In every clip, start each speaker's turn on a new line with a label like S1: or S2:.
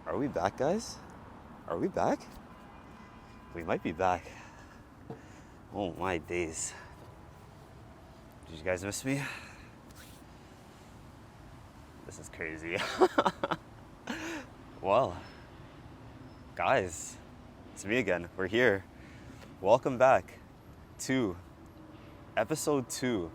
S1: Are we back, guys? Are we back? We might be back. Oh my days. Did you guys miss me? This is crazy. Well, guys, it's me again. We're here. Welcome back to episode 2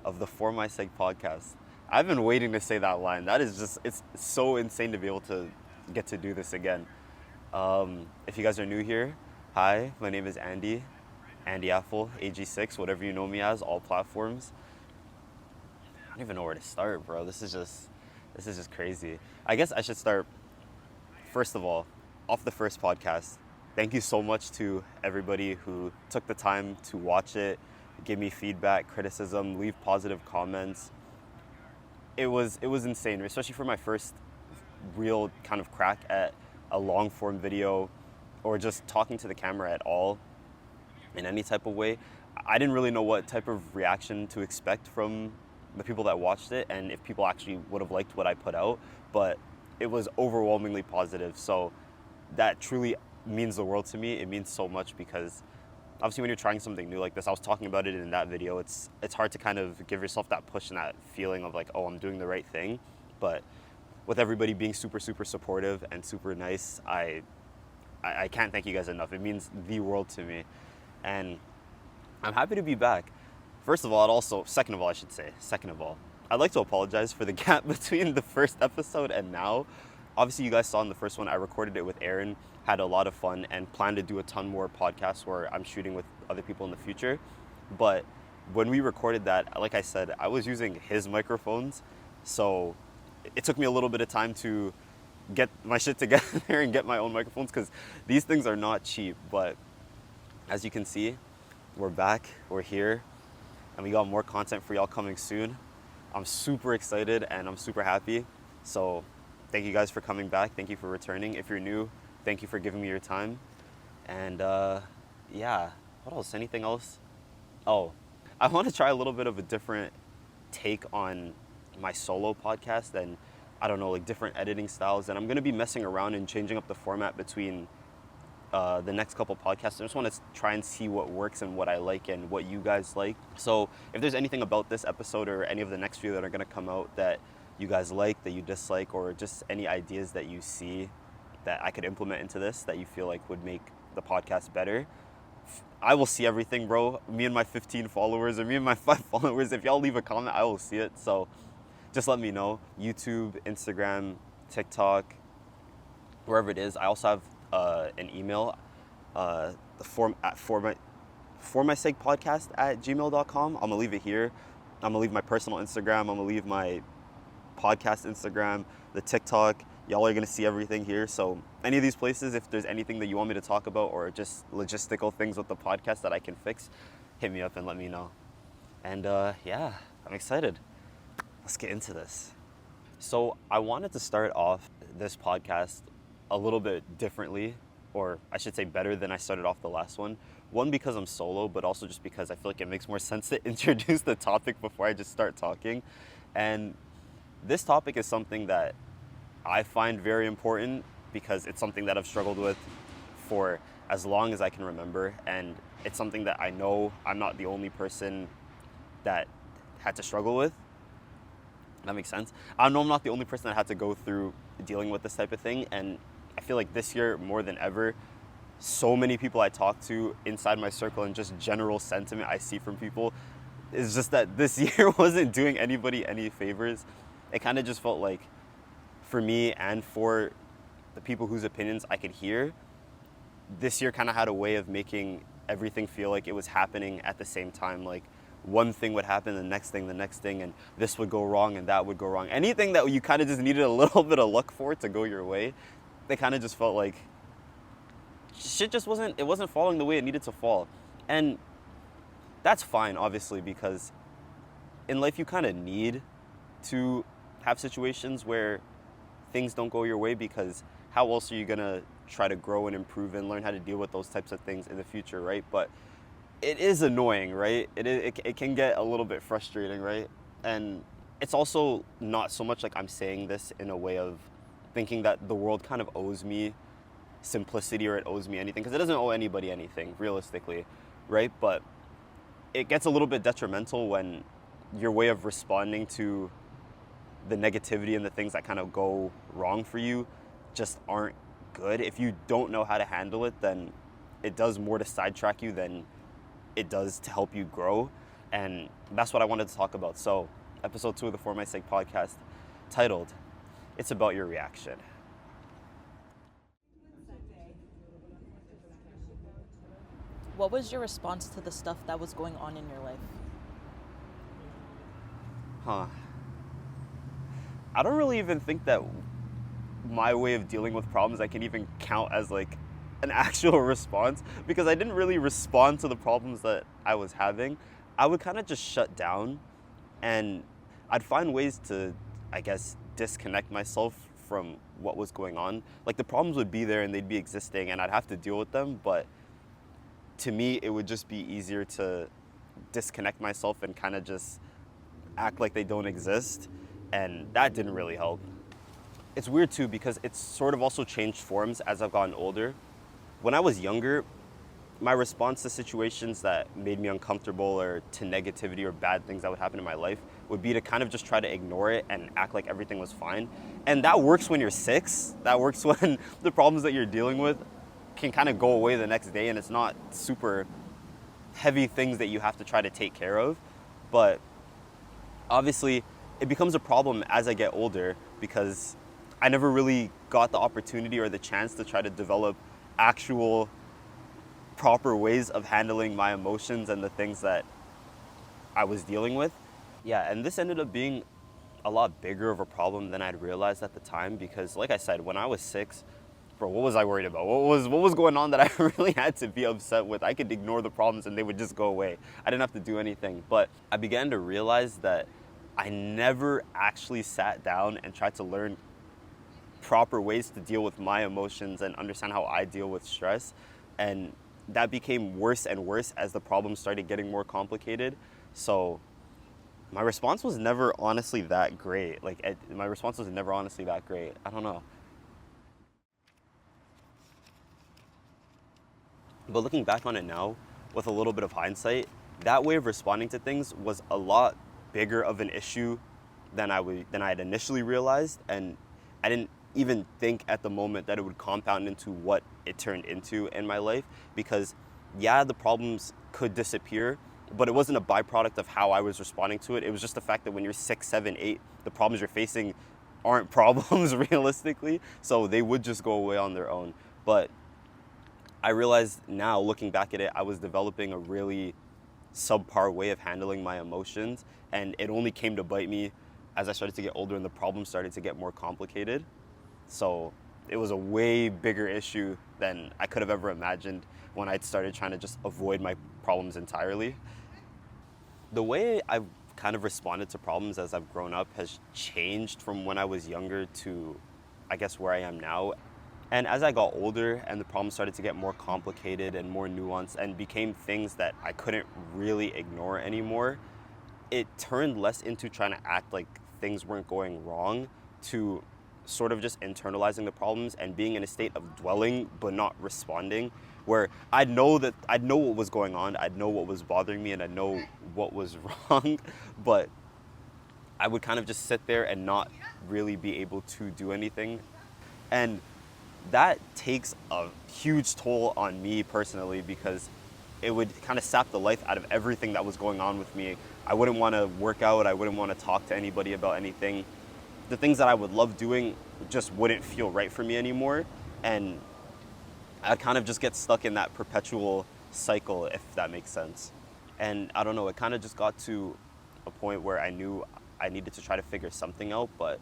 S1: of the For My Sake podcast. I've been waiting to say that line. That is just, it's so insane to be able to get to do this again. If you guys are new here, hi, my name is Andy Apple, AG6, whatever you know me as, all platforms. I don't even know where to start, bro. This is just crazy. I guess I should start, first of all, off the first podcast. Thank you so much to everybody who took the time to watch it, give me feedback, criticism, leave positive comments. It was insane, especially for my first real kind of crack at a long form video or just talking to the camera at all in any type of way. I didn't really know what type of reaction to expect from the people that watched it and if people actually would have liked what I put out, but it was overwhelmingly positive. So that truly means the world to me. It means so much because obviously when you're trying something new like this, I was talking about it in that video, it's hard to kind of give yourself that push and that feeling of like, oh, I'm doing the right thing. But with everybody being super supportive and super nice, I can't thank you guys enough. It means the world to me. And I'm happy to be back. Second of all, I'd like to apologize for the gap between the first episode and now. Obviously, you guys saw in the first one, I recorded it with Aaron, had a lot of fun, and plan to do a ton more podcasts where I'm shooting with other people in the future. But when we recorded that, like I said, I was using his microphones, so it took me a little bit of time to get my shit together and get my own microphones because these things are not cheap. But as you can see, we're back, we're here, and we got more content for y'all coming soon. I'm super excited and I'm super happy. So thank you guys for coming back. Thank you for returning. If you're new, thank you for giving me your time. And yeah, what else? Anything else? Oh, I want to try a little bit of a different take on my solo podcast and I don't know, like different editing styles. And I'm going to be messing around and changing up the format between the next couple podcasts. I just want to try and see what works and what I like and what you guys like. So if there's anything about this episode or any of the next few that are going to come out that you guys like, that you dislike, or just any ideas that you see that I could implement into this that you feel like would make the podcast better, I will see everything, bro. Me and my 15 followers or me and my 5 followers, if y'all leave a comment, I will see it. So just let me know. YouTube, Instagram, TikTok, wherever it is. I also have an email, for my sake podcast at gmail.com. I'm gonna leave it here. I'm gonna leave my personal Instagram. I'm gonna leave my podcast Instagram, the TikTok. Y'all are gonna see everything here. So any of these places, if there's anything that you want me to talk about or just logistical things with the podcast that I can fix, hit me up and let me know. And yeah, I'm excited. Let's get into this. So I wanted to start off this podcast a little bit differently, or I should say better than I started off the last one. One, because I'm solo, but also just because I feel like it makes more sense to introduce the topic before I just start talking. And this topic is something that I find very important because it's something that I've struggled with for as long as I can remember. And it's something that I know I'm not the only person that had to struggle with. That makes sense. I know I'm not the only person that had to go through dealing with this type of thing. And I feel like this year, more than ever, so many people I talk to inside my circle and just general sentiment I see from people is just that this year wasn't doing anybody any favors. It kind of just felt like, for me and for the people whose opinions I could hear, this year kind of had a way of making everything feel like it was happening at the same time. Like one thing would happen, the next thing, and this would go wrong and that would go wrong. Anything that you kind of just needed a little bit of luck for to go your way, they kind of just felt like shit just wasn't falling the way it needed to fall. And that's fine, obviously, because in life you kind of need to have situations where things don't go your way, because how else are you gonna try to grow and improve and learn how to deal with those types of things in the future, right? But it is annoying, right? It can get a little bit frustrating, right? And it's also not so much like I'm saying this in a way of thinking that the world kind of owes me simplicity or it owes me anything, because it doesn't owe anybody anything realistically, right? But it gets a little bit detrimental when your way of responding to the negativity and the things that kind of go wrong for you just aren't good. If you don't know how to handle it, then it does more to sidetrack you than it does to help you grow. And that's what I wanted to talk about. So episode 2 of the For My Sake podcast, titled, It's About Your Reaction.
S2: What was your response to the stuff that was going on in your life?
S1: I don't really even think that my way of dealing with problems I can even count as like an actual response, because I didn't really respond to the problems that I was having. I would kind of just shut down, and I'd find ways to, I guess, disconnect myself from what was going on. Like, the problems would be there and they'd be existing and I'd have to deal with them, but to me it would just be easier to disconnect myself and kind of just act like they don't exist, and that didn't really help. It's weird too, because it's sort of also changed forms as I've gotten older. When I was younger, my response to situations that made me uncomfortable or to negativity or bad things that would happen in my life would be to kind of just try to ignore it and act like everything was fine. And that works when you're 6. That works when the problems that you're dealing with can kind of go away the next day and it's not super heavy things that you have to try to take care of. But obviously it becomes a problem as I get older, because I never really got the opportunity or the chance to try to develop actual proper ways of handling my emotions and the things that I was dealing with. Yeah, and this ended up being a lot bigger of a problem than I'd realized at the time, because like I said, when I was 6, bro, what was I worried about? What was going on that I really had to be upset with? I could ignore the problems and they would just go away. I didn't have to do anything. But I began to realize that I never actually sat down and tried to learn proper ways to deal with my emotions and understand how I deal with stress. And that became worse and worse as the problems started getting more complicated. So my response was never honestly that great. My response was never honestly that great. I don't know. But looking back on it now, with a little bit of hindsight, that way of responding to things was a lot bigger of an issue than I had initially realized, and I didn't even think at the moment that it would compound into what it turned into in my life. Because yeah, the problems could disappear, but it wasn't a byproduct of how I was responding to it. It was just the fact that when you're 6, 7, 8, the problems you're facing aren't problems realistically, so they would just go away on their own. But I realized now, looking back at it, I was developing a really subpar way of handling my emotions, and it only came to bite me as I started to get older and the problems started to get more complicated. So it was a way bigger issue than I could have ever imagined when I started trying to just avoid my problems entirely. The way I've kind of responded to problems as I've grown up has changed from when I was younger to, I guess, where I am now. And as I got older and the problems started to get more complicated and more nuanced and became things that I couldn't really ignore anymore, it turned less into trying to act like things weren't going wrong to sort of just internalizing the problems and being in a state of dwelling but not responding, where I'd know what was going on, I'd know what was bothering me, and I'd know what was wrong, but I would kind of just sit there and not really be able to do anything. And that takes a huge toll on me personally, because it would kind of sap the life out of everything that was going on with me. I wouldn't want to work out, I wouldn't want to talk to anybody about anything. The things that I would love doing just wouldn't feel right for me anymore, and I'd kind of just get stuck in that perpetual cycle, if that makes sense. And I don't know, it kind of just got to a point where I knew I needed to try to figure something out, but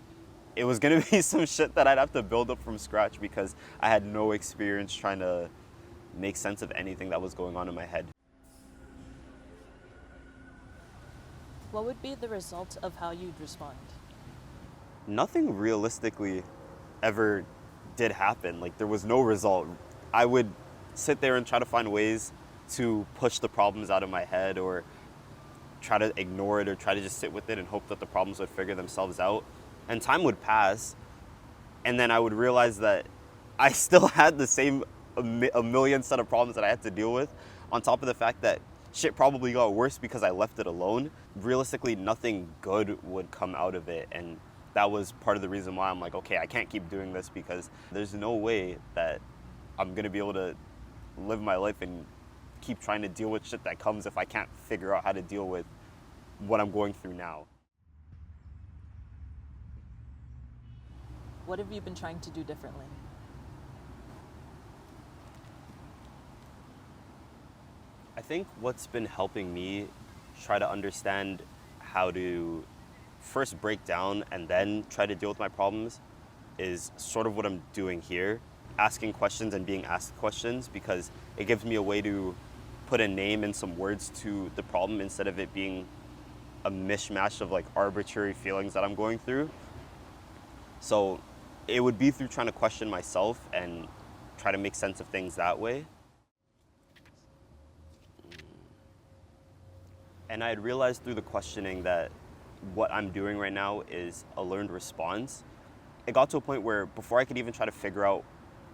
S1: it was gonna be some shit that I'd have to build up from scratch, because I had no experience trying to make sense of anything that was going on in my head.
S2: What would be the result of how you'd respond?
S1: Nothing realistically ever did happen. Like, there was no result. I would sit there and try to find ways to push the problems out of my head, or try to ignore it, or try to just sit with it and hope that the problems would figure themselves out. And time would pass, And then I would realize that I still had the same a million set of problems that I had to deal with, on top of the fact that shit probably got worse because I left it alone. Realistically, nothing good would come out of it. And that was part of the reason why I'm like, okay, I can't keep doing this, because there's no way that I'm gonna be able to live my life and keep trying to deal with shit that comes if I can't figure out how to deal with what I'm going through now.
S2: What have you been trying to do differently?
S1: I think what's been helping me try to understand how to first break down and then try to deal with my problems is sort of what I'm doing here, asking questions and being asked questions, because it gives me a way to put a name and some words to the problem instead of it being a mishmash of like arbitrary feelings that I'm going through. So it would be through trying to question myself and try to make sense of things that way. And I had realized through the questioning that what I'm doing right now is a learned response. It got to a point where before I could even try to figure out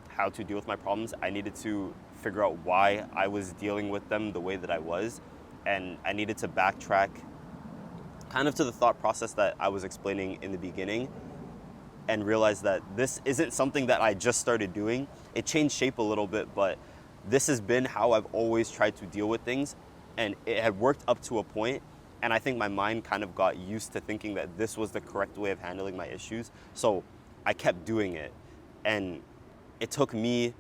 S1: how to deal with my problems, I needed to figure out why I was dealing with them the way that I was. And I needed to backtrack kind of to the thought process that I was explaining in the beginning, and realize that this isn't something that I just started doing. It changed shape a little bit, but this has been how I've always tried to deal with things, and it had worked up to a point, and I think my mind kind of got used to thinking that this was the correct way of handling my issues, so I kept doing it. And it took me,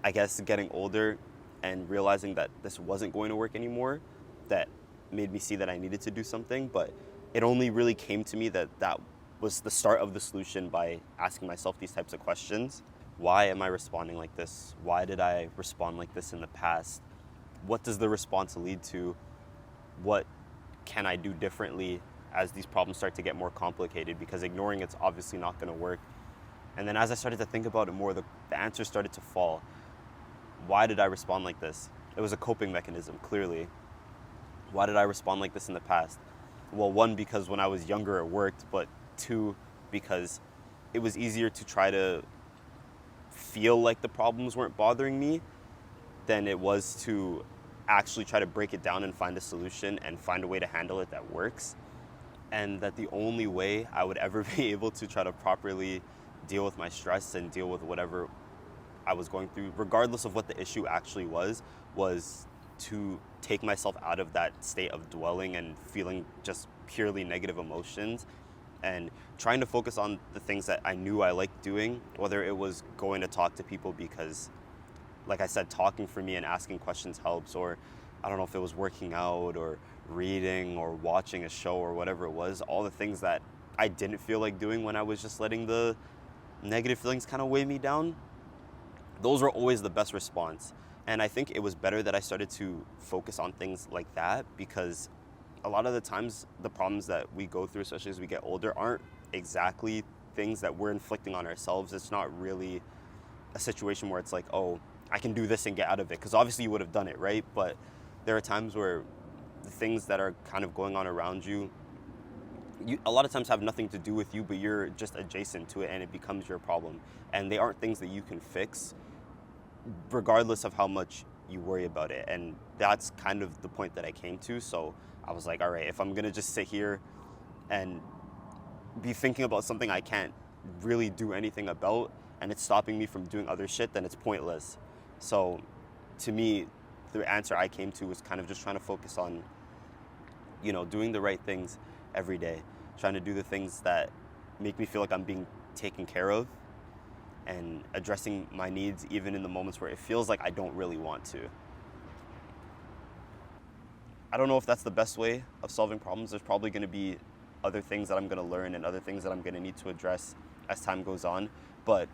S1: I guess, getting older and realizing that this wasn't going to work anymore, that made me see that I needed to do something. But it only really came to me that that was the start of the solution, by asking myself these types of questions. Why am I responding like this? Why did I respond like this in the past? What does the response lead to? What can I do differently as these problems start to get more complicated? Because ignoring it's obviously not going to work. And then as I started to think about it more, the answers started to fall. Why did I respond like this? It was a coping mechanism, clearly. Why did I respond like this in the past? Well, one, because when I was younger it worked, but two, because it was easier to try to feel like the problems weren't bothering me than it was to actually try to break it down and find a solution and find a way to handle it that works. And that the only way I would ever be able to try to properly deal with my stress and deal with whatever I was going through, regardless of what the issue actually was to take myself out of that state of dwelling and feeling just purely negative emotions, and trying to focus on the things that I knew I liked doing, whether it was going to talk to people because, like I said, talking for me and asking questions helps, or I don't know if it was working out or reading or watching a show or whatever it was, all the things that I didn't feel like doing when I was just letting the negative feelings kind of weigh me down. Those were always the best response. And I think it was better that I started to focus on things like that, because a lot of the times the problems that we go through, especially as we get older, aren't exactly things that we're inflicting on ourselves. It's not really a situation where it's like, oh, I can do this and get out of it, because obviously you would have done it, right? But there are times where the things that are kind of going on around you a lot of times have nothing to do with you, but you're just adjacent to it and it becomes your problem. And they aren't things that you can fix, regardless of how much you worry about it. And that's kind of the point that I came to. So I was like, all right, if I'm gonna just sit here and be thinking about something I can't really do anything about, and it's stopping me from doing other shit, then it's pointless. So to me, the answer I came to was kind of just trying to focus on, doing the right things every day, trying to do the things that make me feel like I'm being taken care of, and addressing my needs even in the moments where it feels like I don't really want to. I don't know if that's the best way of solving problems. There's probably going to be other things that I'm going to learn and other things that I'm going to need to address as time goes on, but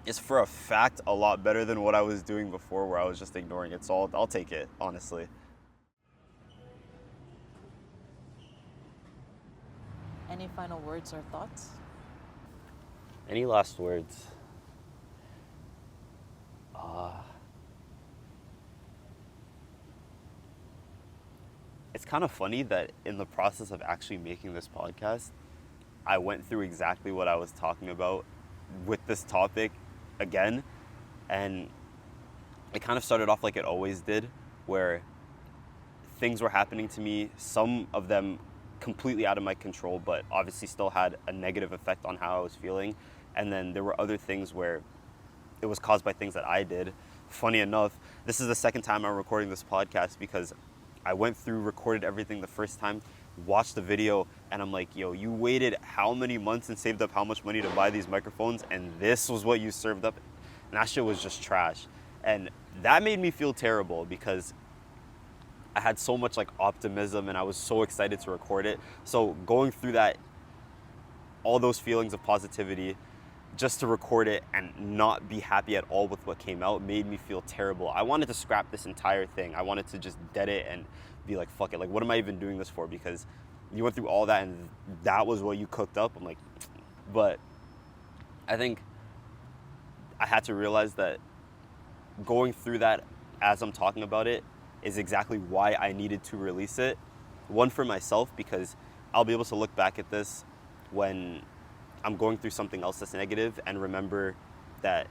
S1: it's for a fact a lot better than what I was doing before, where I was just ignoring it. So I'll take it, honestly.
S2: Any final words or thoughts?
S1: Any last words? It's kind of funny that in the process of actually making this podcast, I went through exactly what I was talking about with this topic again, and it kind of started off like it always did, where things were happening to me, some of them completely out of my control, but obviously still had a negative effect on how I was feeling. And then there were other things where it was caused by things that I did. Funny enough, this is the second time I'm recording this podcast because I went through, recorded everything the first time, watched the video, and I'm like, yo, you waited how many months and saved up how much money to buy these microphones, and this was what you served up? And that shit was just trash. And that made me feel terrible because I had so much like optimism and I was so excited to record it. So going through that, all those feelings of positivity, just to record it and not be happy at all with what came out made me feel terrible. I wanted to scrap this entire thing. I wanted to just dead it and be like, fuck it. Like, what am I even doing this for? Because you went through all that and that was what you cooked up. I'm like, but I think I had to realize that going through that as I'm talking about it is exactly why I needed to release it. One, for myself, because I'll be able to look back at this when I'm going through something else that's negative and remember that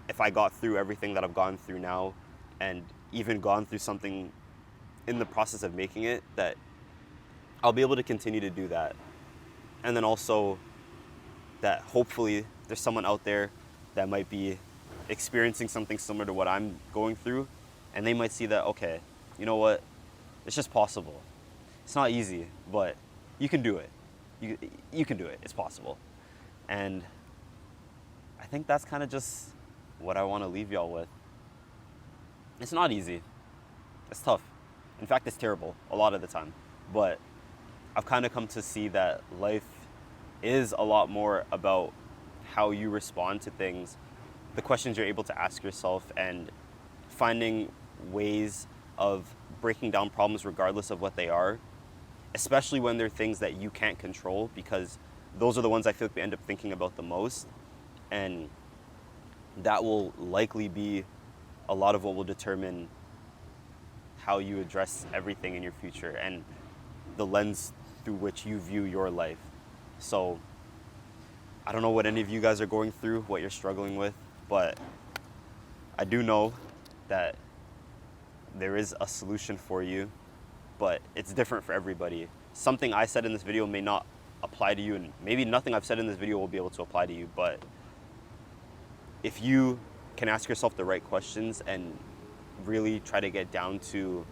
S1: if I got through everything that I've gone through now and even gone through something in the process of making it, that I'll be able to continue to do that. And then also that hopefully there's someone out there that might be experiencing something similar to what I'm going through, and they might see that, okay, you know what, it's just possible. It's not easy, but you can do it. You can do it. It's possible. And I think that's kind of just what I want to leave y'all with. It's not easy. It's tough. In fact, it's terrible a lot of the time. But I've kind of come to see that life is a lot more about how you respond to things, the questions you're able to ask yourself, and finding ways of breaking down problems regardless of what they are, especially when they're things that you can't control, because those are the ones I feel like we end up thinking about the most. And that will likely be a lot of what will determine how you address everything in your future and the lens through which you view your life. So I don't know what any of you guys are going through, what you're struggling with, but I do know that there is a solution for you, but it's different for everybody. Something I said in this video may not apply to you, and maybe nothing I've said in this video will be able to apply to you, but if you can ask yourself the right questions and really try to get down to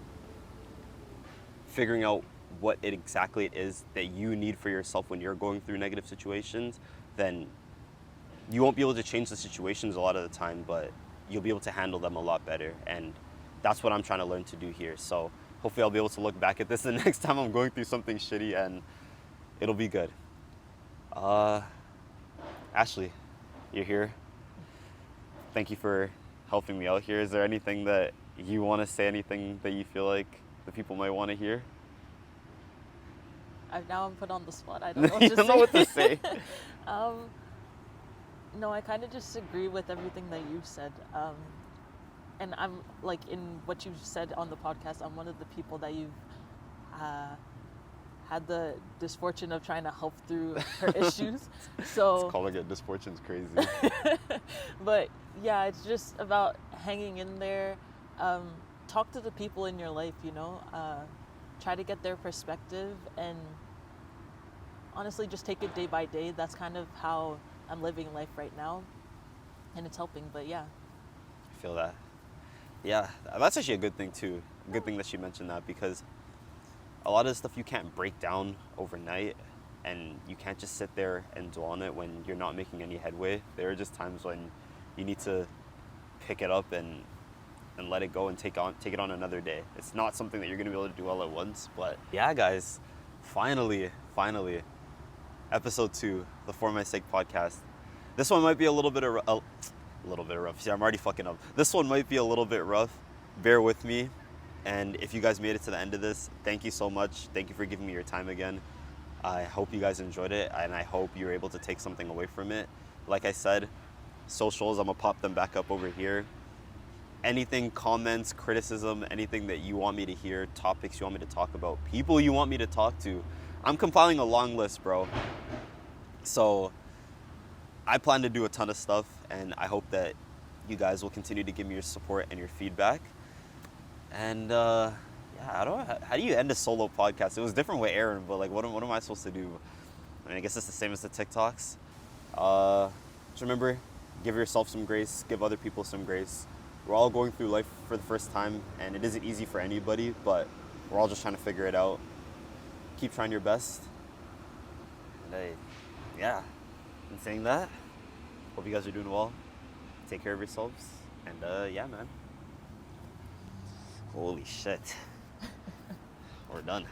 S1: figuring out what exactly it is that you need for yourself when you're going through negative situations, then you won't be able to change the situations a lot of the time, but you'll be able to handle them a lot better. And that's what I'm trying to learn to do here. So hopefully I'll be able to look back at this the next time I'm going through something shitty and it'll be good. Ashley, you're here. Thank you for helping me out here. Is there anything that you want to say, anything that you feel like the people might want to hear?
S2: Now I'm put on the spot. I don't know what to
S1: You don't know what to say.
S2: No, I kind of just agree with everything that you said. And I'm like, in what you said on the podcast, I'm one of the people that you've had the misfortune of trying to help through her issues. So
S1: Calling it misfortune's crazy.
S2: But yeah, it's just about hanging in there. Talk to the people in your life, you know, try to get their perspective, and honestly just take it day by day. That's kind of how I'm living life right now, and it's helping. But yeah,
S1: I feel that. Yeah, that's actually a good thing too. A good thing that she mentioned that, because a lot of the stuff you can't break down overnight, and you can't just sit there and dwell on it when you're not making any headway. There are just times when you need to pick it up and let it go and take it on another day. It's not something that you're gonna be able to do all at once. But yeah, guys, finally, episode 2, the For My Sake podcast. This one might be a little bit rough. See, I'm already fucking up. This one might be a little bit rough. Bear with me. And if you guys made it to the end of this, thank you so much. Thank you for giving me your time again. I hope you guys enjoyed it, and I hope you're able to take something away from it. Like I said, socials, I'm gonna pop them back up over here. Anything, comments, criticism, anything that you want me to hear, topics you want me to talk about, people you want me to talk to. I'm compiling a long list, bro. So I plan to do a ton of stuff, and I hope that you guys will continue to give me your support and your feedback. And yeah, how do you end a solo podcast? It was different with Aaron, but like, what am I supposed to do? I mean, I guess it's the same as the TikToks. Just remember, give yourself some grace, give other people some grace. We're all going through life for the first time, and it isn't easy for anybody, but we're all just trying to figure it out. Keep trying your best. And yeah, in saying that, hope you guys are doing well. Take care of yourselves. And yeah, man. Holy shit. We're done.